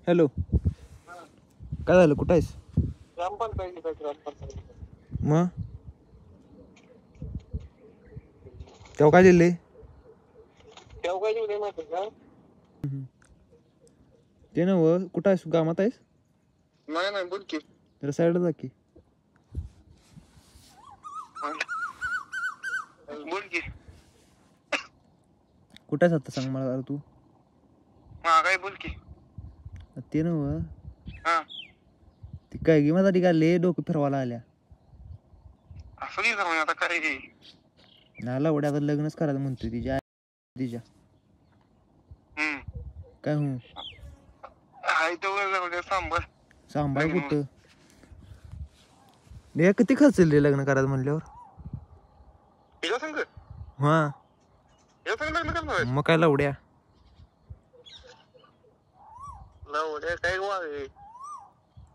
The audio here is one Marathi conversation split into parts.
हॅलो, काय झालं? कुठं आहेस? मग तेव्हा काय दिले? ते नव कुठं आहेस? गावात आहेस? नाही बोल की. जरा साईडला जा की. बोल की. कुठं आहेस आता सांग मला जरा तू. काय बोल की. ते नव हा ती काय गे माझा काय लय डोकं फिरवायला आल्या. असं नाही जाऊन आता काय नाला एवढ्या आता लग्नच करायचं म्हणतोय तिच्या काय हो हाय तेवढं जाऊ दे सांभाळ. सांभाळ लग्न कुठं हे किती खर्च रे लग्न करायचं म्हणल्यावर. तिला सांग हा लग्न करणार मग काय लवड्या लवड्या काय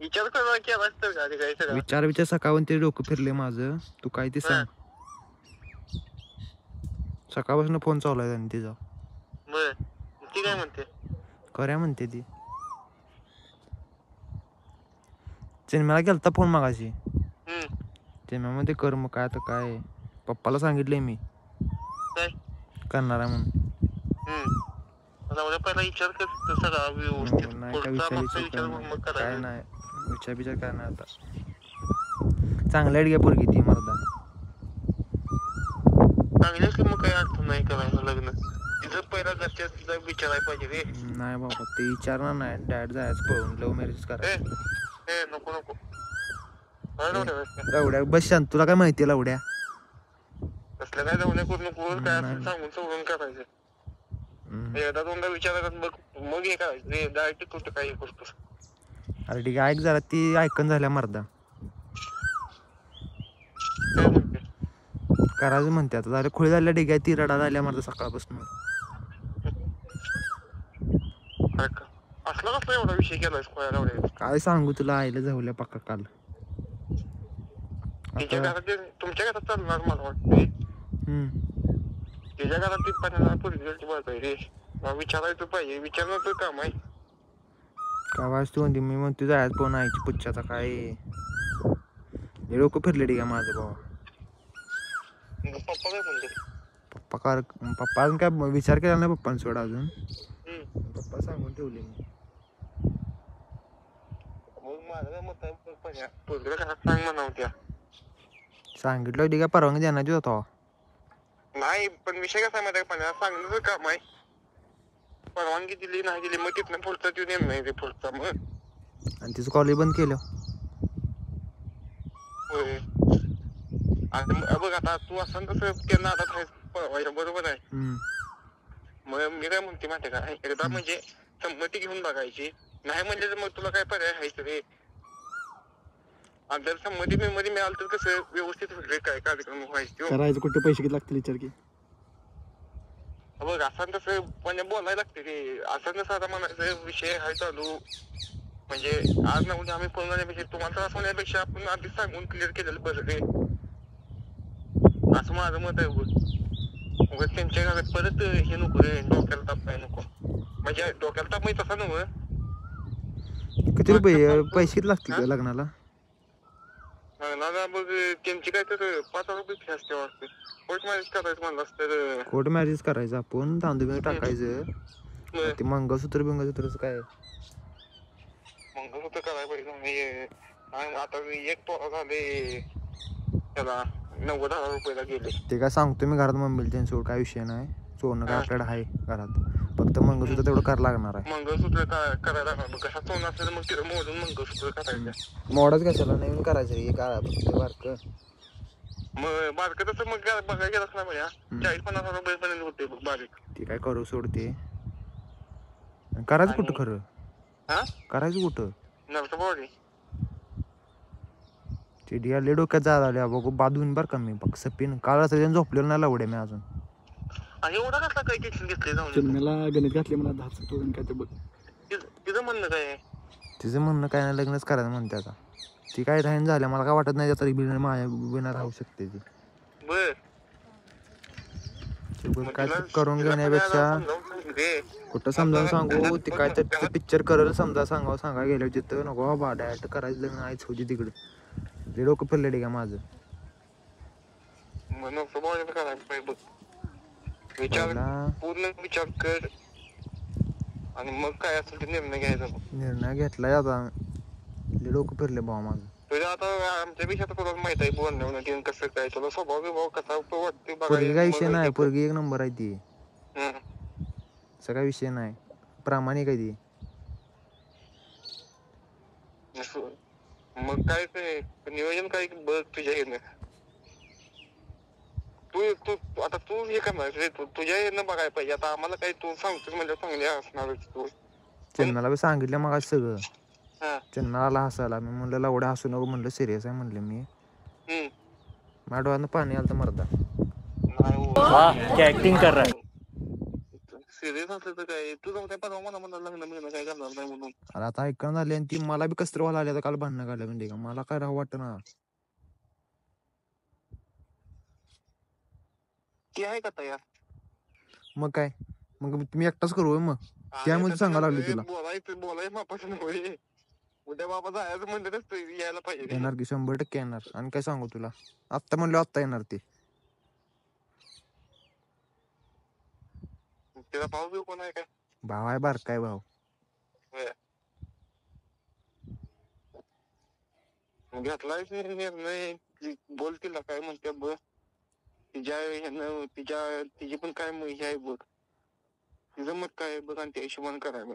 विचार कर केला असतं का काय सगळं. विचार सकाळून ते डोकं फिरले माझं. तू काय ते सांग. सकाळपासून फोन चालू आहे आणि तिचा. बर ती काय म्हणते? करूया म्हणते ती. चिन्मयाला केलता फोन मगाशी. चिन्मयामध्ये कर मग काय आता काय पप्पाला सांगितलंय मी काय करणार आहे म्हणून. लवड्या पहिला विचार कर सगळा व्यवस्थित. नाही काय पुढचा मागचा विचार विचार करून मग काय करायचं. नाही विचार काय नाही आता. चांगल्या घ्या पोरगी ती मर्दा. चांगली असली मग काही अडचण नाही करायचं लग्न. तिथं पहिला घरच्या विचारायला पाहिजे रे. नाही बाबा ते विचारणार नाही. डायरेक्ट जायचं पळून लव्ह मॅरेज करायचं. नको लवड्या बस शांत. तुला काय माहिती आहे लवड्या? कसलं काय जाऊ करू नको काय नाही. असं सांगून सोडून करायचं. एकदा दोनदा विचारायला मग हे करायचं रे. डायरेक्ट कुठं काही करतोस. अरे ठीक आहे ऐक जरा ती ऐकून झाल्या मर्दा. काय म्हणते? करायचं म्हणते आता. झालं खुळी झाल्या ठीक आहे. ती रडा झाल्या मर्दा सकाळपासून. असला कसला एवढा विषय केलायस खोया काय सांगू तुला आईला जाऊल्या पक्का काल. तिच्या घरात तुमच्या घरात चालणार मला वाटतंय. तिच्या घरात ती पोरगी बात आहे रे. विचारायचं पाहिजे. विचारणं तर काम आहे. काय वाजतो म्हणते मी म्हणतो जायचं पण आईची पुच्छाचा काय डोकं फिरले ठीक आहे माझं बाबा. पप्पा काय म्हणते? पप्पा अजून काय विचार केला नाही पप्पांनी सोडा अजून. पप्पा सांगून ठेवले मी. मग माझं काय मत आहे पोरगीला घरात सांग म्हणा होत्या. सांगितलं ठीक आहे परवानगी देण्याची होता. नाही पण विषय कसा माहिती आहे का सांगण्याचं काम आहे. परवानगी दिली नाही दिली मग तिथनं पुढचा तू नेम नाही ते पुढचा मग. आणि तिचं कॉलेज बंद केलं. होय बघ आता तू असं तसं त्यांना आता पळवायचं बरोबर आहे. मग मी काय म्हणते माहिती का एकदा म्हणजे संमती घेऊन बघायची. नाही म्हणजे मग तुला काय पर्याय आहे रे. आणि जर संमती मध्ये मिळालं तर कसं व्यवस्थित होईल काय कार्यक्रम व्हायचे. करायचं कुठे पैसे किती लागतील विचार की. बघ असं तसं म्हणजे बोलायला लागते रे. असं तसं आता म्हणायचं विषय आहे चालू. म्हणजे आज ना उद्या आम्ही पळून जाण्यापेक्षा तुम्हाला त्रास होण्यापेक्षा आपण आधीच सांगून क्लिअर केलेलं बरं रे. असं माझं मत आहे बघ. त्यांच्या घरात परत हे नको रे. डोक्याला ताप काय नको. म्हणजे डोक्याला ताप म्हणजे तसा नव्ह. किती रुपये पैसे किती लागतील लग्नाला? लग्नाला बघ त्यांची काय तर 5,000 रुपये फी असते वाटतं. कोर्ट मॅरेज करायचं म्हणलं असतं. कोर्ट मॅरेज करायचं आपण तांदूळ टाकायचं. ते मंगळसूत्र बिंगसूत्रच काय मंगळसूत्र करायला पाहिजे. आता एक तोळा झाले त्याला 90,000 रुपयाला गेले. ते काय सांगतो मी घरात मम्मीला त्यांनी सोड काय विषय नाही. सोनं काय आपल्याकडे आहे घरात. फक्त मंगळसूत्र तेवढं करायला लागणार आहे. मंगळसूत्र करायला लागणार. कसं सोनं असेल मग तिथं मोडून मंगळसूत्र करायचं. मोडच कशाला नवीन करायचं हे काय फक्त बारकं. मग बारकं तसं मग बघायला गेलास ना भैया 40-50,000 रुपयेपर्यंत होते बघ बारीक. ते काय करू सोडते. करायचं कुठं खरं? करायचं कुठं? नरसोबावाडी. ते डियाले डोक्यात जायला बघू बांधून बरं का मी बघ सपीन काल असं झोपलेलं नाही लवडे मी अजून. आणि एवढा कसला काही टेन्शन घेतले जाऊन मला गणित घातले मला 10 तोडून काय ते बघ. तिचं म्हणणं काय आहे? तिचं म्हणणं काय नाही लग्नच करायचं म्हणते आता. ती काय राहीन झाल्या मला काय वाटत नाही तरी माझ्या बिना राहू शकते ती. बर काय करून घेण्यापेक्षा रे. कुठं समजावून सांगू ते काय तर पिक्चर करल समजा सांगा गेलं तिथं नको बाबा डायरेक्ट करायचं लग्न आईच होती तिकडे ते डोकं फिरले का माझं म्हणून स्वभावाचं करायला पाहिजे बघ. विचार पहिला पूर्ण विचार कर आणि मग काय असेल ते निर्णय घ्यायचा. निर्णय घेतलाय आता लय डोकं फिरले भाऊ माझं. तुझ्या आता आमच्यापेक्षा तर तुला माहित आहे बोलण्यावर कसं काय तुला स्वभाव बिभाव कसा वाटते पोरगी काय विषय नाही बघायला. पोरगी एक नंबर आहे ती असा काय विषय नाही प्रामाणिक आहे ती. मग काय ते नियोजन काय बघ तुझ्या येणं तू आता तू हे करणार रे तुझ्या येणं बघायला पाहिजे. आता आम्हाला काही तू सांगतोस म्हणजे चांगले असणार तू. चन्नाला बी सांगितलं मग सगळं. चन्नाला हसायला मी म्हणलं एवढ्या हसू नको म्हणलं सिरियस आहे म्हणलं मी. माझ्या डोळ्यानं पाणी आलं तर मरदा ऍक्टिंग कर रहा सिरियस असलं तर काय तू जाऊ त्या परवा मला लग्न मिळणं काय करणार नाही म्हणून. अरे आता ऐकणं झाली आणि ती मला बी कसं व्हायला आली आता काल भांडणं काढलं म्हणजे का मला काय राहू वाटतं ना. ती आहे का तयार मग काय मग मी एकटाच करू मग त्यामध्ये सांगायला लागलो तुला. बोलायचं मापाचं नव्हे. उद्या बाबा जायचं म्हणलं यायला पाहिजे. येणार की 100% येणार. आणि काय सांगू तुला आत्ता म्हणलं आत्ता येणार ते. त्याचा भाऊ बिव कोण आहे काय? भाव आहे बारकाय भाऊ. घेतलाय निर्णय बोल तिला काय म्हणते बघ. तिची पण काय हे आहे बघ. तिचं मत काय बघ आणि त्या हिशोबाने करायला.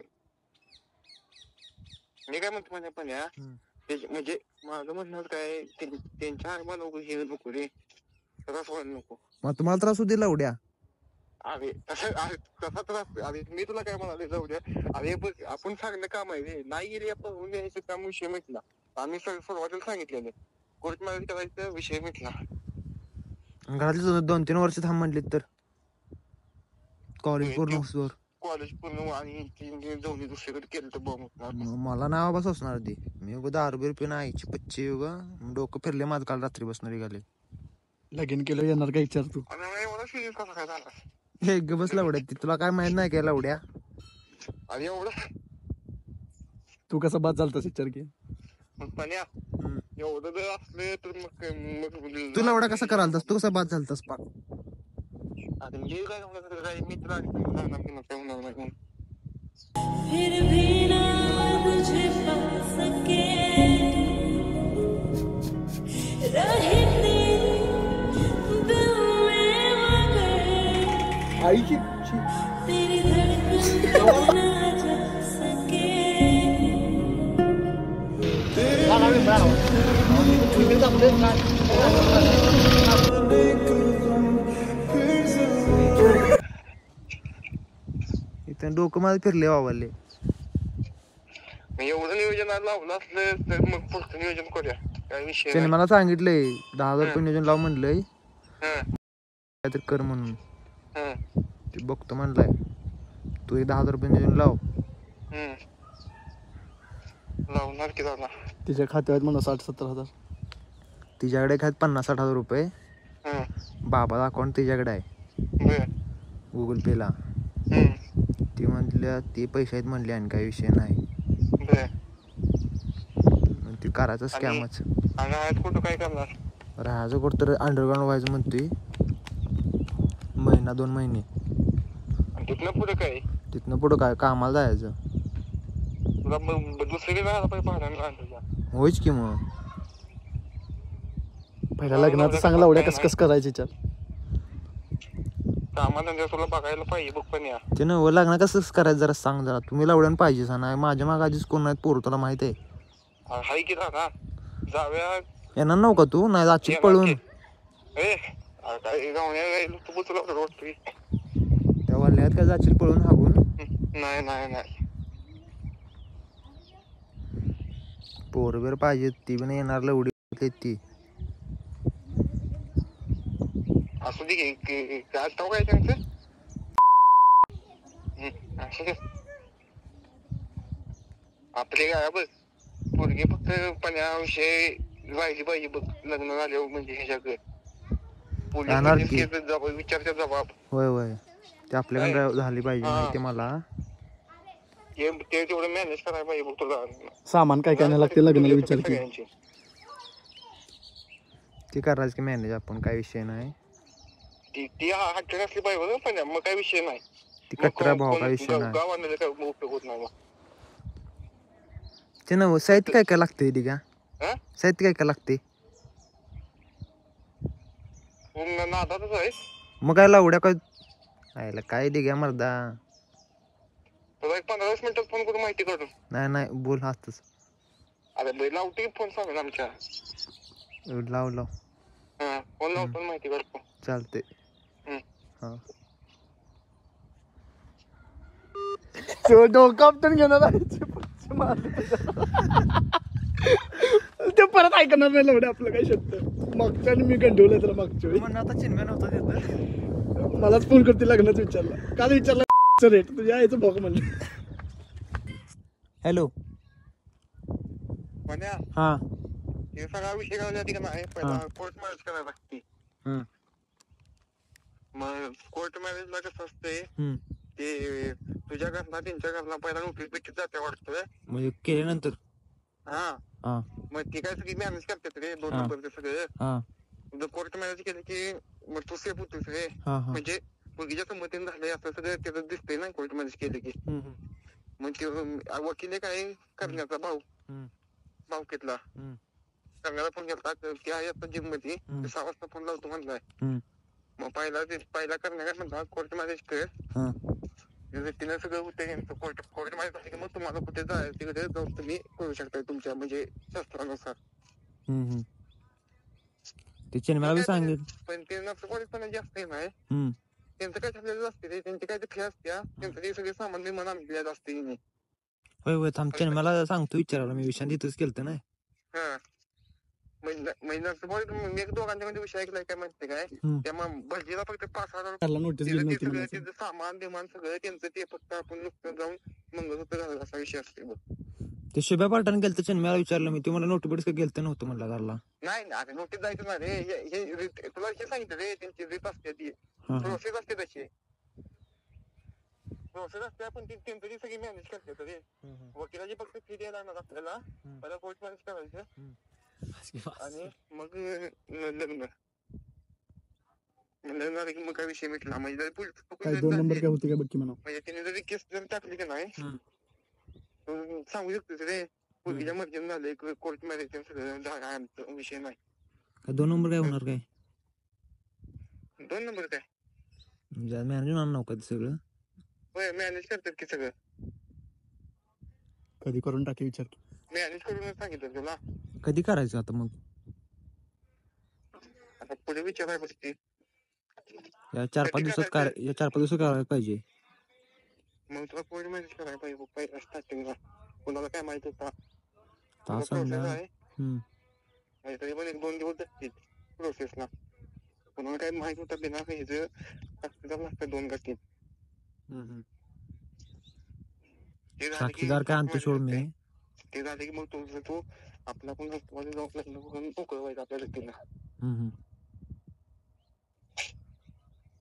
मी काय म्हणतो म्हणजे पण या म्हणजे माझं म्हणणं काय त्यांच्या आईमा नको हे नको रे त्रास व्हायला नको. मग तुम्हाला त्रास होऊ दिला उद्या अरे कसा त्रास अरे मी तुला काय म्हणाले जाऊ द्या. अरे बघ आपण सांगणं काम आहे रे नाही गेले आपण यायचं काम विषय मिटला. आम्ही सुरुवातीला सांगितलेलं कोर्ट मॅरेज करायचा विषय मिटला. घरातली 2-3 वर्ष थांब म्हणलीत तर कॉलेज पूर्ण आणि जाऊन दुसरीकडे केलं तर बघ मला नाही बाबा सोसणार ती. मी उगा दारू बिरू पिऊन आईची पच्ची उगा डोकं फिरले माझं काल रात्री बसणार निघाले. लगीन केलं येणार काय विचार तू एवढा सिरियस कसा काय झाला. हे बस लावड्या तुला काय माहित नाही काय लावड्या. अरे एवढं तू कसा बाद झालतास विचार की पण्या एवढं जर असले तर मग तुला एवढा कसा करालतास तू कसा बाद झालतास पाक. आता मी काय होणार काय मित्र होणार नाही. फिर भी ना मुझे पा सके रहते दिल में मगर आईची तेरी धड़कन ना जा सके. इथं डोकं माझं फिरले वावरले. एवढं नियोजन लावलं असलं तर मग पुढचं नियोजन करूया काय विषय त्याने मला सांगितलंय 10,000 रुपये नियोजन लाव म्हणलंय काहीतरी कर म्हणून. ते बघतो म्हणलाय तू 10,000 रुपये नियोजन लाव. लावणार की दादा तिच्या खात्यात म्हणा 60-70 हजार. तिच्याकडे काय 50-60 हजार रुपये बाबाचा अकाउंट तिच्याकडे आहे गुगल पे ला. ती म्हटल्या ते पैसे आहेत म्हणले आणि काही विषय नाही. ती करायचं स्कॅमच. कुठं काय करणार राहायचं कुठं तर अंडरग्राऊंड व्हायचं म्हणतोय 1-2 महिने. तिथनं पुढे काय तिथनं पुढं काय कामाला जायचं. तुला दुसरीकडे जायला पाहिजे पाहण्याला. होईच की मग पहिल्या लग्नाचं चांगला एवढ्या कस करायचं विचार कामाला तुला बघायला पाहिजे बघ पण या ते ना लग्न कसं करायचं जरा सांग जरा. तुम्ही लावड्यानं पाहिजे सा नाही माझ्या माग आधीच कोण नाही पोर तुला माहित आहे. हाय की दादा जाऊया येणार नव्ह का तू नाही जाशील पळून. त्या वल्ल्यात काय जाशील पळून हागून. नाही पोर बिर पाहिजे ती पण येणार लवडी ती. असू दे की काय त्यांचं आपले काय बघ पोरगी फक्त पण्याविषयी राहिली पाहिजे बघ लग्न झाल्यावर म्हणजे ह्याच्याकडे विचारच्या जबाब. होय ते आपल्याकडे झाली पाहिजे हा. माहिती मला. ते तेवढं मॅनेज करायला पाहिजे बघ तुला. सामान काय काय नाही लागते लग्नाला विचार की. सगळ्यांची ते करायचं की मॅनेज आपण, काय विषय नाही. ती हट्ट नसली पाहिजे बघ, पण मग काय विषय नाही. ती कटरा भाऊ, काय विषय नाही. गाव आणलेलं काय उपयोग होत नाही मग. ते नव साहित्य काय काय लागते ठीक आहे. हा? साहित्य काय काय लागते. नादातच आहे. मग काय लावड्या काय आयला काय दिघ्या मर्दा. तुला एक 15-20 मिनिटात फोन करून माहिती काढून. नाही बोल हातच. अरे बाई लावते फोन सांगेल आमच्या. लाव हा फोन लावतो माहिती काढतो. चालते. हम्म. हा डोकं आपटून घेणार आहे. ते परत ऐकणार नाही लवडे आपलं काय शब्द. मागच्या आणि मी गंडवलं तर मागच्या वेळी म्हणून आता चिन्ह नव्हता देत. मलाच फोन करते लग्नाच विचारला. काल विचारला रेट तुझ्या यायचं बघ म्हणलं. हॅलो. म्हणजे हा हे सगळा विषय घालवला का नाही. पहिला कोर्ट मॅरेज करायला लागते. मग कोर्ट मॅरेजला कसं असते, ते तुझ्या घरला त्यांच्या घरला पहिला नोटीस बिटीस जाते वाटतं. म्हणजे केल्यानंतर हा मग ती काय सगळी मॅनेज करतात रे 2 नंबरचे सगळं. कोर्ट मॅरेज केलं की मग तू सेफ होतोस रे. म्हणजे मुलगीच्या संमतीने झालंय असं सगळं त्याचं दिसतंय ना कोर्ट मॅरेज केलं की. मग ते वकील काय करण्याचा भाऊ घेतला करण्याला फोन घेतला. ते आहे आता जिम मध्ये 6 वाजता फोन लावतो म्हणलाय. मग पहिला करण्या काय म्हणला कोर्ट मॅरेज कर. तिनं सगळं होतं कोर्ट मॅरेज झालं की मग तुम्हाला कुठे जायचं तिकडे जाऊन तुम्ही करू शकता तुमच्या म्हणजे शास्त्रानुसार. ते चिन्ह सांगेल. पण ते नक्षपणे जास्त नाही. त्यांचं काय ठरलेलं असते रे. त्यांची काय फी असत्या. त्यांचं ते सगळे सामान बिमान आणलेलं असते. होय थांब चिन्ह मला सांगतो विचारायला मी विषय तिथंच केलं नाही. हा मी एक दोघांच्या मध्ये विषय ऐकलाय काय माहिती काय. त्या भटजीला फक्त 5,000 नोटीस सामान बिमान सगळं त्यांचं ते फक्त आपण नुकतं जाऊन मंगळसूत्र घालायला असा विषय असते बघ. ते शुभ्या पाठाने गेलं तर चिन्ह विचारलं मी. तुम्हाला नोटीस काय गेलं नव्हतं म्हणलं घरला. नाही अरे नोटीस जायचं ना रे. तुला हे सांगितलं रे त्यांची रीत असते ती प्रोसेस असते तशी. प्रोसेस असते पण ती त्यांचं ती सगळी मॅनेज करते रे. वकिलाची फक्त फी द्यायला लागणार आपल्याला. पहिला कोर्ट मॅनेज करायचं आणि मग लग्न झालं की मग काय विषय मिटला. म्हणजे काय 2 नंबर काय होते काय बघ की म्हणा. म्हणजे तिने जरी केस जर टाकली की नाही सांगू शकतोस रे. मुलगीच्या मर्जीने झाले कोर्ट मॅरेज सगळं विषय नाही. 2 नंबर काय होणार काय. 2 नंबर काय मॅनेज होणार नव्हतं ते सगळं. होय मॅनेज करतात की सगळं. कधी करून टाके विचार की. मॅनेज करूनच सांगितलं तुला. कधी करायचं आता मग. आता पुढे विचाराय बसते. या 4-5 दिवसात करायला पाहिजे. मग तुला कोर्ट मॅरेज करायला पाहिजे पहिला स्टार्टिंगला. कुणाला काय माहित होता प्रोसेस आहे. तरी पण 1-2 दिवस जातील प्रोसेसला. कुणाला काय माहित होतं बिना ह्याचं लागतं 2 गटी. साक्षीदार काय आणतो सोड मी. ते झाले की मग तू आपला पण जाऊन लग्न करून मोकळं व्हायचं आपल्या व्यक्तीला.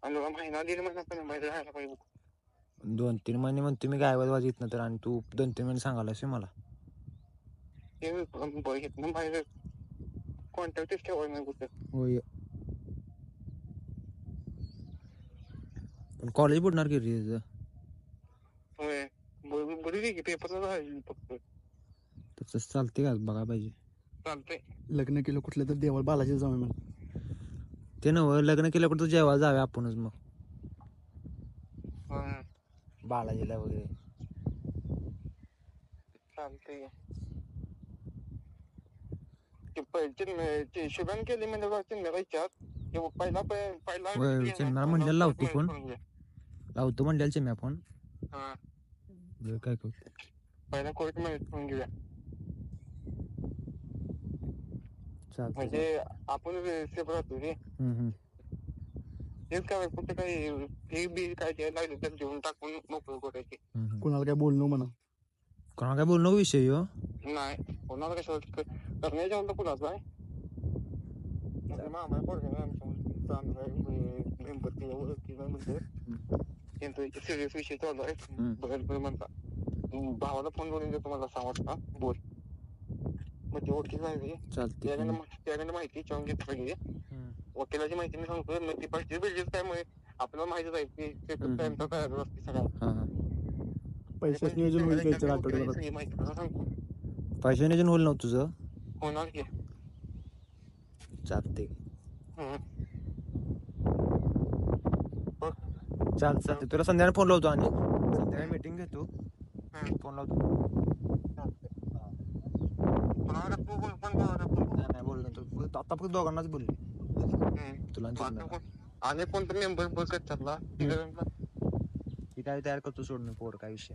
आणि महिना 1.5 महिना पण बाहेर राहायला पाहिजे. 2-3 महिने म्हणतो मी गायवाद वाजित ना तर. आणि तू 2-3 महिने सांगायलास मला. घेत ना बाहेर कॉन्टॅक्टच ठेवायला नाही कुठं. होय पण कॉलेज बुडणार की रे. होय बरी की पेपरला राहील फक्त. तसं चालते का बघा पाहिजे. चालतंय. लग्न केलं कुठलं तर देवळ बालाजी जाऊ म्हणून. ते नव लग्न केलं कुठं जेवायला जावे आपणच मग बालाजीला वगैरे. चालतंय. शुभम केली म्हणजे चिन्ह पहिला चिन्ह म्हणलेला लावतो फोन. लावतो म्हणलेला चिन्ह फोन. काय करू पहिला कोर्ट मॅरेज करून घेऊया. म्हणजे आपण सेफ राहतो रे. तेच काय कुठे काही फी बी काय द्यायला लागले तर घेऊन टाकून मोकळं करायची. कुणाला काय बोलणं म्हणा. कोणाला काय बोलणं विषय हो नाही. कोणाला कशाला करण्याच्या होतं कुणाचं आहे. मामा पोरगा ओळखी म्हणते सिरियस विषय चालू आहे. बरं म्हणता भावाला फोन करून देतो मला 6 वाजता बोल. मग ते ओळखी झाली चालते. त्याने माहिती चॉंग घेत पाहिजे. वकिलाची माहिती मी सांगतो. मग ती पैसे बिल्जेस काय मुळे आपल्याला माहितीच आहे की टाइमचा तयार असते सगळ्या पैशाच नियोजन होईल काय आठवड्याभरात. सगळी माहिती तुला सांगतो. पैसे नियोजन होईल ना तुझं. होणार की. चालते. हम्म. चालते तुला संध्याकाळी फोन लावतो आणि संध्याकाळी मीटिंग घेतो. फोन लावतो. नाही बोललो तू आता फक्त दोघांनाच बोलले. तुला आणि कोणतं मेंबर बघत चालला ती काय तयार करतो सोडणं पोर काय विषय.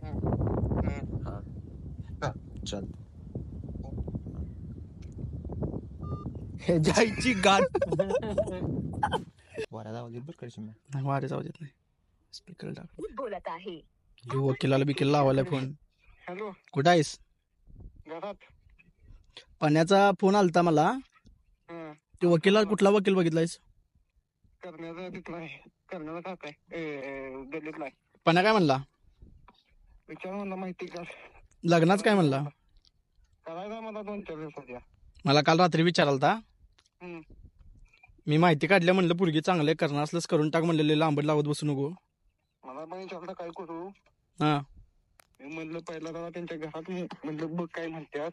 हा चल. हे जायची गाठ बऱ्याच आवाज येईल बरं कशी नाही वारे जाऊ देत नाही. स्पीकर टाक. बोलत आहे. वकिलाला बिकीला लावायला फोन. हॅलो कुठं आहेस? घरात. पाण्याचा फोन आलता मला. ते वकिला कुठला वकील बघितलायस? करण्याचा तिथला आहे. करण्याचा का काय गल्लीतला आहे. पाण्या काय म्हणला? विचार म्हणला माहिती का लग्नाच काय म्हणला? करायचा मला 2-4 दिवसात. मला काल रात्री विचारालता. मी माहिती काढल्या म्हणलं पुरगी चांगले करणार असलंच करून टाक म्हणलेलं लांबड लावत बसू नको. मला पण विचारलं काय करू. हा मी म्हणलं पहिला जरा त्यांच्या घरात म्हणलं बघ काय म्हणतात.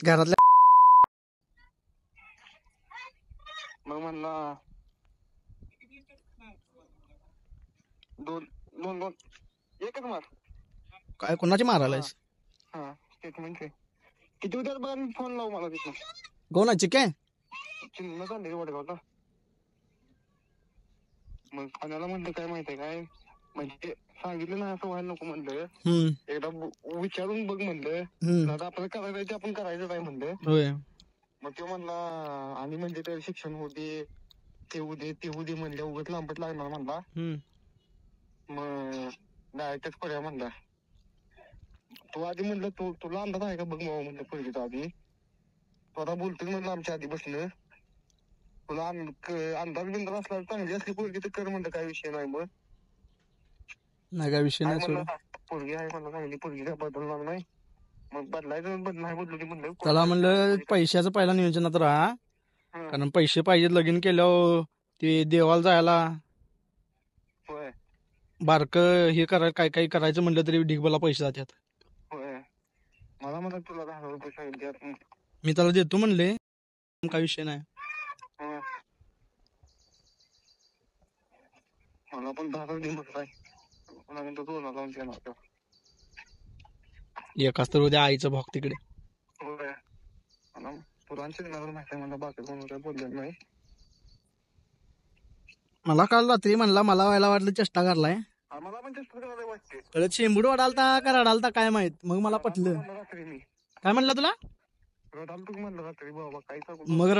घरातल्या मग म्हणला 2 एकच मार. काय कोणाची मारायलायस? हा स्टेटमेंट आहे. किती उद्या बघा मी फोन लावू मला तिथं. कोणाची काय? चिन्ह चालले वडगावला. मग पाण्याला म्हणलं काय माहितीये काय म्हणजे सांगितलं ना असं व्हायला नको म्हणलं. एकदा विचारून बघ म्हणलं. आता आपल्याला करायचं आपण करायचं काय म्हणलं. होय. मग तो म्हणला आणि म्हणजे ते शिक्षण होते ते होऊ दे म्हणले उगत लांबट लागणार म्हणला. मग डायरेक्टच करूया म्हणला. तो आधी म्हणलं तुला अंदाज आहे का बघ मग म्हणलं पहिलीचा आधी. तो आता बोलतोय म्हणलं आमच्या आधी बसलं. तुला अंदाज बिंदाज असला चांगली असली पोरगी तर कर म्हणलं काय विषय नाही. मग नाही काय विषय नाही सोड. पोरगी आहे म्हणलं चांगली पोरगी काय बदलणार नाही. मग बदलायचं नाही बदलू म्हणलं. त्याला म्हणलं पैशाचं पहिला नियोजनात राहा. कारण पैसे पाहिजेत लगीन केल्यावर ते देवाला जायला होय बारक हे करायला काय काही करायचं म्हणलं तरी ढिगबाला पैसे जातात. होय. मला म्हणलं तुला 10,000 रुपये सांगितले. मी त्याला देतो म्हणले काय विषय नाही. मला पण 10,000 दे म्हटलं आहे. एकाच तर उद्या आईचं भाग तिकडे. होय. पुरांचे माहिती आहे मला बाकी कोण काय बोललेलं नाही. मला काल रात्री म्हणला मला व्हायला वाटलं चेष्टा करलाय. मला पण चेष्टा करायला वाटते. कळत शेंबूड वाढालता का रडालता काय माहित. मग मला पटलं. रात्री मी काय म्हणलं तुला? रडालतो म्हणलं रात्री बाबा काय मग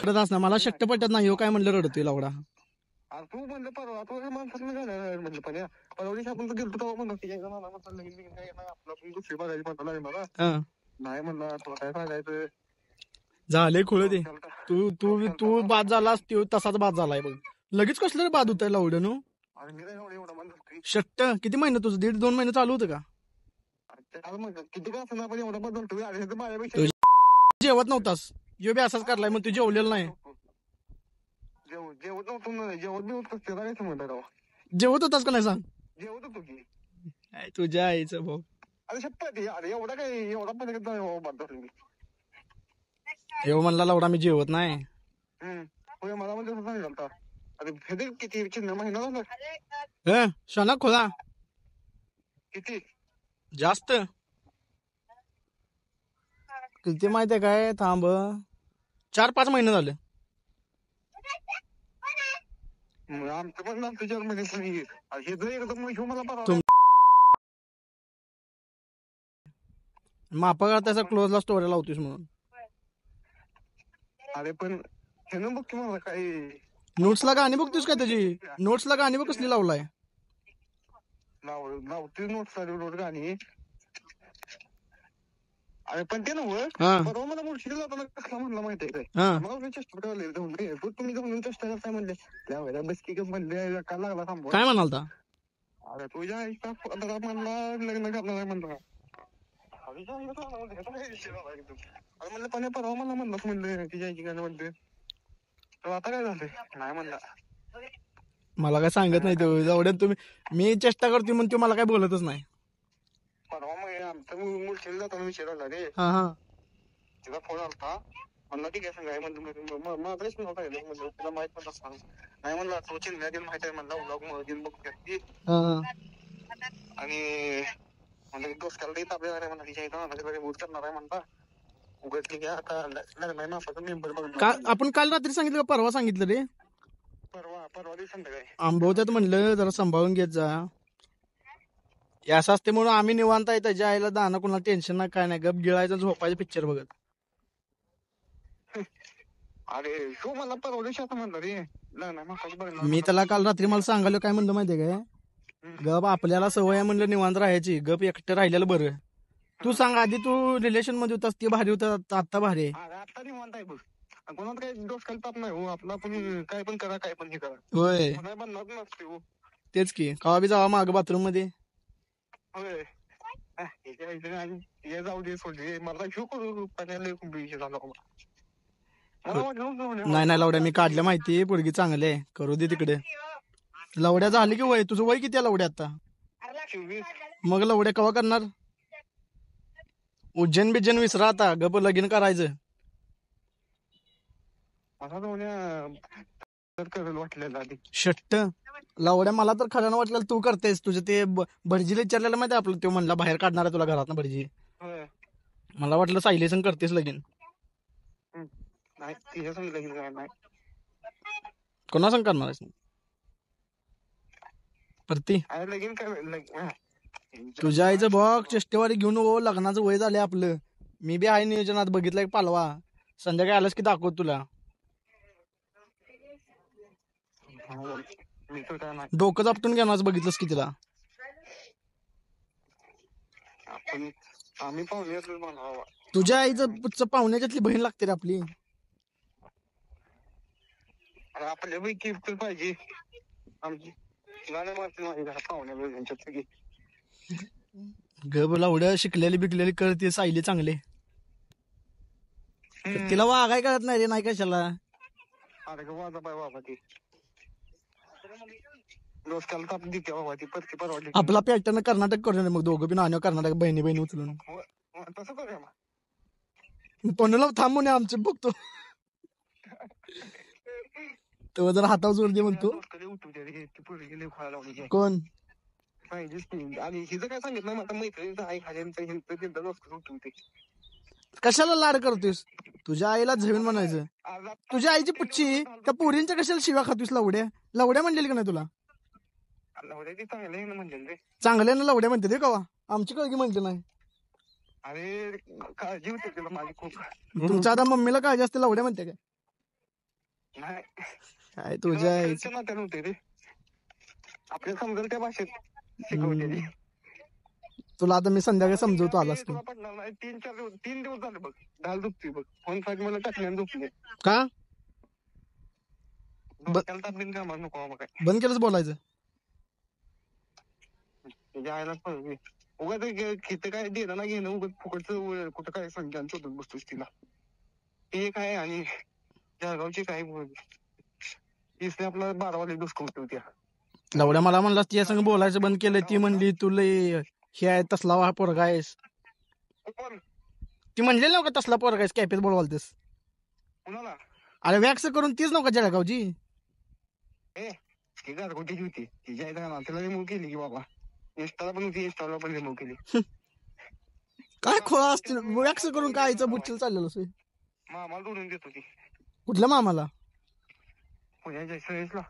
रडत असणार मला शक्य पटत नाही. हो काय म्हणलं रडतोय लावडा. तू म्हणलं परवा तो माणसाला झालं म्हणलं पण परवा दिवशी आपण गेलो तेव्हा म्हणलं आपलं आपण दुसरी बघायची म्हणलं मला नाही म्हणलं तुला काय सांगायचं झाले खुळ ते. तू तू तू बाद झालास तो तसाच बाद झालाय बघ. लगेच कसलं बाद होतंय लावडं नो. एवढा म्हणलं शट्ट किती महिने तुझं 1.5-2 महिने चालू होतं का? किती का असं आपण एवढा बदलतो माझ्यापेक्षा. जेवत नव्हतास यो बी असाच करलाय मग तू जेवलेलं नाही. जेवत नव्हतो जेवत बिवत कसं काय म्हणतात. जेवत होतास का नाही सांग. जेवत होतो की तुझ्या आईचं भाऊ. अरे शपथ अरे एवढा काय एवढा पण बदल मी. हे म्हणला लावडा मी जेवत नाही. होय मला म्हणजे असं सांगितलं. अरे हे किती चिन्ह महिना झाला. शना खोला किती जास्त किती माहितीये काय थांब 4-5 महिने झाले. आमचं पण नव्हतं जर्मनी पण हे जर एकदम मला बरं मापा त्याचा क्लोजला स्टोरी लावतोस म्हणून. अरे पण हे न बघ की मला काही नोट्सला गाणी बघतोस काय त्याची. नोट्सला गाणी बघ कसली लावलाय. लावते नोट्स गाणी अरे पण ते नव्ह हा परवा मला मुळशीला जाताना कसला म्हणला माहितीये काय हा मला चेष्टा करायला तुम्ही जाऊन चेष्टा करताय म्हणले त्या बसकी म्हणले का लागला थांबवा काय म्हणालता अरे तुझ्या आईचा आता म्हणला लग्न करणार आहे म्हणला अरे म्हणलं पण परवा मला म्हणलाच म्हणलं तिच्या आईची गाणं म्हणते तर आता काय झालंय नाही म्हणला मला काय सांगत नाही तो एवढ्यात तुम्ही मी चेष्टा करतोय म्हणून तो मला काय बोलतच नाही परवा मग आमचा मुळशीला जाताना विषय झाला रे हा हा तिला फोन आलता म्हणला ठीक आहे सांगाय म्हणलं माझाच नव्हता म्हणलं तुला माहित पण सांग नाही म्हणलं तो चिन्ह दिल माहित आहे म्हणला उलाग मधील बघ ती हा हा आणि म्हणलं दोस्ताला देत आपल्याला म्हणा तिच्या इथं माझ्याकडे बूट करणार आहे म्हणता उघडली की आता लग्न माफाचा मेंबर बघणार आपण काल रात्री सांगितलं का परवा सांगितलं रे परवा दिवशी संध्याकाळी आंबवत्यात म्हणलं जरा सांभाळून घेत जा हे असं असते म्हणून आम्ही निवांत आहे त्याच्या आईला दाना कोणाला टेन्शन नाही काय नाही गप गिळायचं झोपायचं पिक्चर बघत अरे तो मला परवा दिवशी आता म्हणला रे लग्न माफाचं बघणार मी त्याला काल रात्री मला सांगायला काय म्हणलं माहितीये काय गप आपल्याला सवय आहे म्हणलं निवांत राहायची गप एकटं राहिलेलं बरं तू सांग आधी तू रिलेशन मध्ये होतास ती भारी होत आता भारी आहे अरे आता निवांत आहे बघ कोणाला काही दोष ताप नाही हो आपला आपण काय पण करा काय पण हे करा होय कोणाला बनणार नसते हो तेच की कवा बी जावा माग बाथरूम मध्ये होय हे जाऊ दे सोडले मला शिव करू पाण्याला खूप विषय झाला बाबा. मला वाटलं नव्हतं म्हणे. नाही नाही लवड्या मी काढल्या माहिती पोरगी चांगली आहे करू दे तिकडे लवड्या झाली की वय तुझं वय किती आहे लवड्या आता 24. मग लवड्या कवा करणार उज्जैन बिज्जैन विसरा आता गप लगीन करायचं मला तर करेल वाटलेलं आधी शट्ट लवड्या मला तर खरं वाटलं तू करतेस तुझं ते भटजीला विचारलेलं माहिती आपलं तो म्हणला बाहेर काढणार आहे तुला घरात भटजी होय मला वाटलं सायलेसन करतेस लगीन नाही तिच्या सांगितलं की नाही कोणा संग करणार आहेस परती अरे लगीन कर तुझ्या आईचं बॉक चेष्टेवारी घेऊन हो लग्नाचं वय झालंय आपलं मी बी आहे नियोजनात बघितलंय पालवा संध्याकाळी आलास की दाखवत तुला मी तर काय नाही डोकं चापटून घेणार बघितलंस की तिला आपण आम्ही पाहुणे असलो म्हणावा तुझ्या आईचं पाहुण्याच्यातली बहीण लागते रे आपली अरे आपल्या पैकी तर पाहिजे आमची गाणं मारते माझी घरात पाहुण्या त्यांच्यात सगळी गब लावड्या शिकलेली बिकलेली करते सायली चांगले तिला वागाय कळत नाही रे नाही कशाला अरे का वाजा बाय बाबा ती डोसक्याला ताप देते बाबा ती परती परवडली आपला पॅटर्न कर्नाटक करून मग दोघं बी नाण्या कर्नाटक बहिणी बहिणी उचलून तसं करूया मग पणला थांबून आमचे बघतो तो जर हातावर जोर दे म्हणतो उठवते रे ती पोरगी गेली खायला लावली कोण पाहिजेच नाही आणि हिचं काय सांगितलं माझ्या मैत्रिणीचं आई खाल्यांचं हिंचं तिथं डोसकं उठवते कशाला लाड करतोस तुझ्या आईला झवीन म्हणायचं तुझ्या आईची पुच्ची त्या पोरींच्या कशाला शिव्या खातोस लवड्या लवड्या म्हणलेली का नाही तुला ती चांगलं आहे ना म्हणजे रे चांगल्यानं लवड्या म्हणते ते कवा आमची कळगी म्हणते नाही अरे काळजी होती तिला माझी खूप तुमच्या आता मम्मीला काळजी असते लवड्या म्हणते काय नाही काय तुझ्या आईचं नात्यानं होते रे आपल्याला समजेल त्या भाषेत शिकवते तुला आता मी संध्याकाळी समजवतो आलास की तुला पडणार नाही 3 दिवस झाले बघ ढाल दुखते बघ फोन फाईट मला टाकल्याने दुखले का त्याला तापलीन का मला नको बाबा काय बंद केलंच बोलायचं त्याच्या आईलाच पाहिजे उगाच किती काय देणं ना घेणं उगाच फुकटचं कुठं काय संख्यान शोधत बसतोस तिला ते काय आणि जळगावची काय इसने आपला 12 वाले दुष्कवते होत्या लवड्या मला म्हणलास ती संग बोलायचं बंद केलं ती म्हणली तुला हे आहे तसला पोरगा आहेस ती म्हणलेली नव्हता तसला पोरगा आहेस कॅफेत बोलवालतेस कुणाला अरे वॅक्स करून तीच नव्हता जळगावची ती घरगुटीची होती तिच्या आईला तिला रिमूव्ह केली की बाबा इंस्टाला पण होती इंस्टाला पण रिमूव्ह केली काय खोळा असतील वॅक्स करून काय आईचं बुच्चल चाललेलं असं मामाला जोडून देत होती कुठल्या मामाला पुण्याच्या सहेसला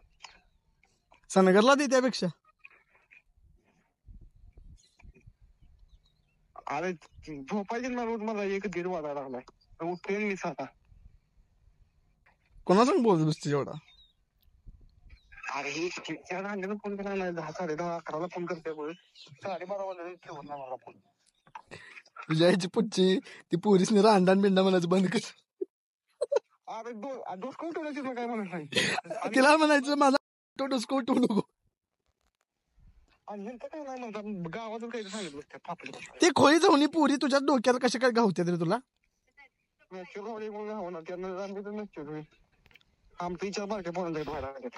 सनगरला दे त्यापेक्षा अरे झोपायची ना रोज मला 1-1.5 वाजायला लागलाय उठेन मी आता कोणासंग बोलत बसते एवढा अरे ही त्या रांगेनं फोन केला नाही 10, 10:30, 11ला फोन करते 12:30 वाजता ठेवून ना मला फोन तुझ्या ह्याची पुढची ती पोरीसने रांडान बिंडा म्हणायचं बंद कर. अरे दोष कोण ठेवण्याची काय म्हणत नाही तिला म्हणायचं माझा तो डोसको उठवू नको. आणि नेमकं काय नाही म्हणतात गावातून काही सांगितलं त्या फापले ते खोळी जाऊन पोरी तुझ्या डोक्यात कशा काय गावतात रे तुला. नॅचरल कोण गावणार त्यांना सांगितलं नॅचरल आमच्या इच्छा बारक्या पोरांच्या बाहेर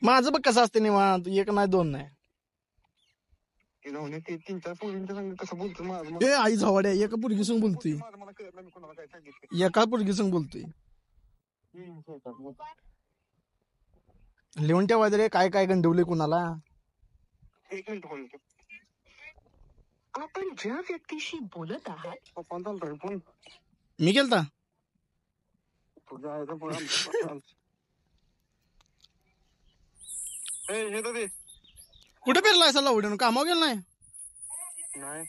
माझं बघ कसं असते निवांत, एक नाही दोन नाही. ते 3-4 पोरींच्या संग कसं बोलतो माझं ए आई झवाड्या एका पोरगी संग बोलतोय, मला कळत नाही कोणाला काय सांगितलं एका पोरगी संग बोलतोय. लिहून ठेवायचं रे काय काय गंडवले कुणाला. एक मिनिट बोलतो आपण ज्या व्यक्तीशी बोलत आहात पप्पा चालतोय फोन मी केलता. तुझ्या आईचा फोन हे दे कुठे फिरलाय असा लावडून, कामावर गेला नाही. नाही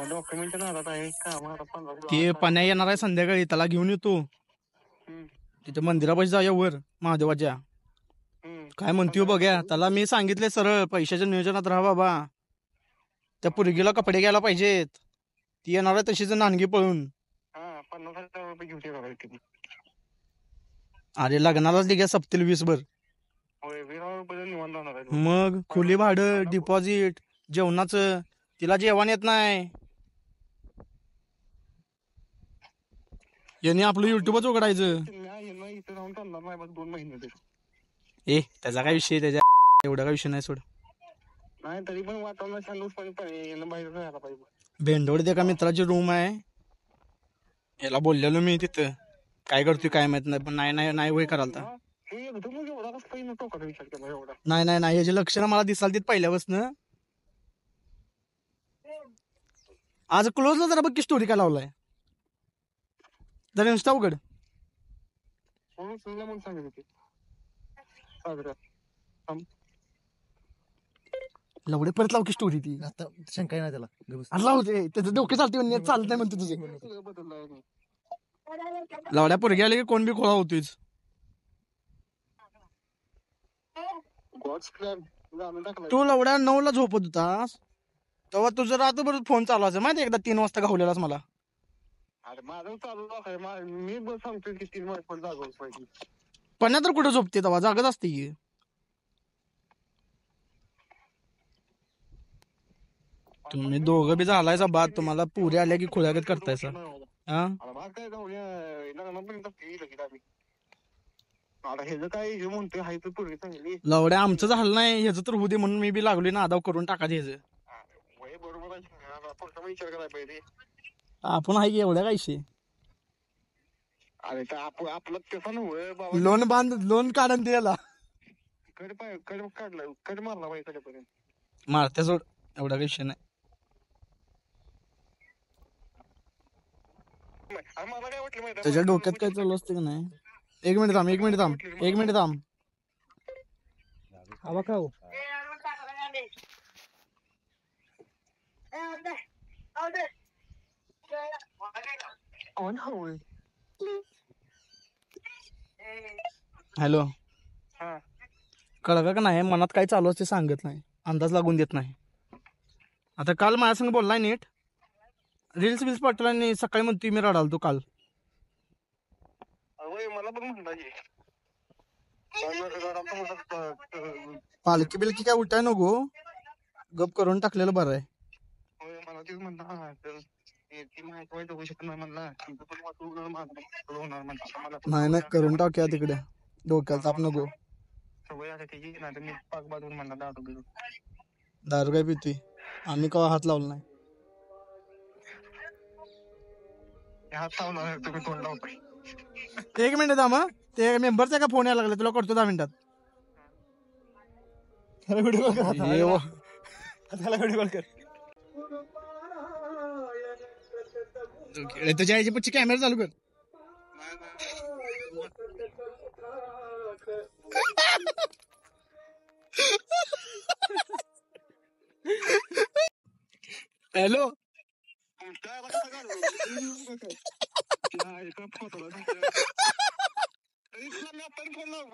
डॉक्युमेंट नादात आहे का मला 15 ते पाण्या येणार आहे संध्याकाळी, त्याला घेऊन येतो. तिथे मंदिरापाशी जाऊया वर महादेवाच्या. काय म्हणते बघ्या, त्याला मी सांगितले सरळ पैशाच्या नियोजनात राहा बाबा. त्या पोरगीला कपडे घ्यायला पाहिजेत, ती येणार आहे तशीच नानगी पळून. 50,000 रुपये घेऊन येणार अरे लग्नाला दिघ्या सपतील 20 भर. 20,000 रुपये निवांत जाणार आहे मग खोली भाडं, डिपॉझिट, जेवणाचं. तिला जेवण येत नाही. यांनी आपलं युट्यूबच उघडायचं. इथे राहून चालणार नाही बस 2 महिने तरी ए त्याचा काय विषय, त्याच्या एवढा काय विषय नाही सोड. नाही तरी पण वातावरण शांत पाहिजे बाहेर राहायला पाहिजे. भेंडोड एका मित्राची रूम आहे, याला बोललेलो मी तिथं काय करतोय काय माहित नाही, पण नाही वय करायला. हे एकदम एवढा कसं पाहिजे टोकाचा विचार केला एवढा नाही याची लक्षणं मला दिसाल तिथ पहिल्यापासून. आज क्लोजला जरा बघ की स्टोरी काय लावलाय, जरा इंस्टा उघड. म्हणून तुला म्हणून सांगत होते साजरा लवडे परत लाव की स्टोरी ती. आता शंका नाही त्याला गबस. आज लावते त्याचं डोके चालते नेट चालत नाही म्हणते तुझे. सगळं बदललं आहे लावड्या पोरगी आले की कोण बी खोळा होतोयच. गॉड्स प्लॅन गाणं टाकलं तू लवड्या 9ला झोपत होतास तेव्हा तुझं रात्रभर फोन चालू असेल माहिती, एकदा 3 वाजता घावलेलास मला. अरे माझं चालू आहे मी बस सांगतोय की 3 महिने पण जागवलं पाहिजे. पण तर कुठं झोपते तेव्हा, जागत असते की. तुम्ही दोघं बी झालायचा बाद, तुम्हाला पुऱ्या आल्या की खुळ्यागत करतायचा. हा अरे भाग काय जाऊन लग्नापर्यंत लगेच आम्ही आता हे जर काय हे म्हणतोय हाय तर पूर्वी चांगली लवड्या आमचं झालं नाही, ह्याचं तर होऊ दे म्हणून मी बी लागलोय ना आदाव करून टाका ह्याचं. वय बरोबर आहे पुढचा विचार करायला पाहिजे. आपण आहे की एवढ्या काय शे. अरे तर आपलं तसं नव्हे बाबा लोन काढून द्यायला कडे काढला कडे मारला पाहिजे कडेपर्यंत मारत्या सोड, एवढा काही विषय नाही. मला काय वाटलं माहिती त्याच्या डोक्यात काय चालू असते का नाही. एक मिनिट थांब. हवा का हो? ऑन होल्ड हॅलो, हा कळलं का नाही, मनात काय चालू असते सांगत नाही, अंदाज लागून देत नाही. आता काल माझ्या संग बोललाय नीट, रील्स पाठवला आणि सकाळी म्हणतोय मी रडाल तू काल. वय मला पण म्हणता पालखी बिलकी काय उठाय नको, गप करून टाकलेलं बरं आहे. मला तेच म्हणता ती माहिती होऊ शकत नाही म्हणला नाही करून टाकूया तिकडे, डोक्याला ताप नको. सवय आता त्याची नाही तर मी पाक बाजून म्हणला दारू बिरू दारू काय पितोय, आम्ही केव्हा हात लावला नाही. हात चावला तुम्ही तोंड लावताय. 1 मिनिट थांब, ते मेंबरचा का फोन यायला लागला, तुला करतो 10 मिनिटात. व्हिडिओ कॉल कर. तुझ्या आईची पच्ची कॅमेरा चालू कर. हॅलो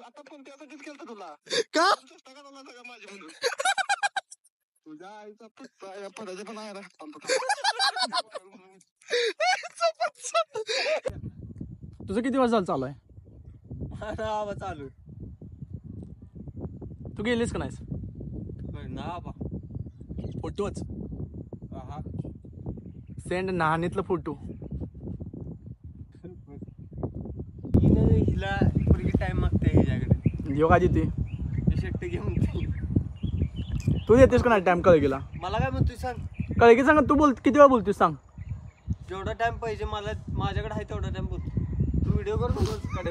आता फोन त्यासाठीच केलता तुला का माझी म्हणून तुझ्या आईचा पत्ता पदाचा पण आहे तुझं किती वर्ष झालं चालू आहे चालू तू गेलीस का नाहीस ना बा फोटोच सेंड नाणीतलं फोटो हिला पूर्वी टाइम मागते हिच्याकडे देव काय देते शक्ती घेऊन ती. तू देतेस का नाही टाइम कळगीला मला काय म्हणतोय सांग कळगी सांग तू बोल किती वेळा बोलतोस सांग जेवढा टाइम पाहिजे मला माझ्याकडे आहे तेवढा टाइम बोलतो तू व्हिडिओ कर कडे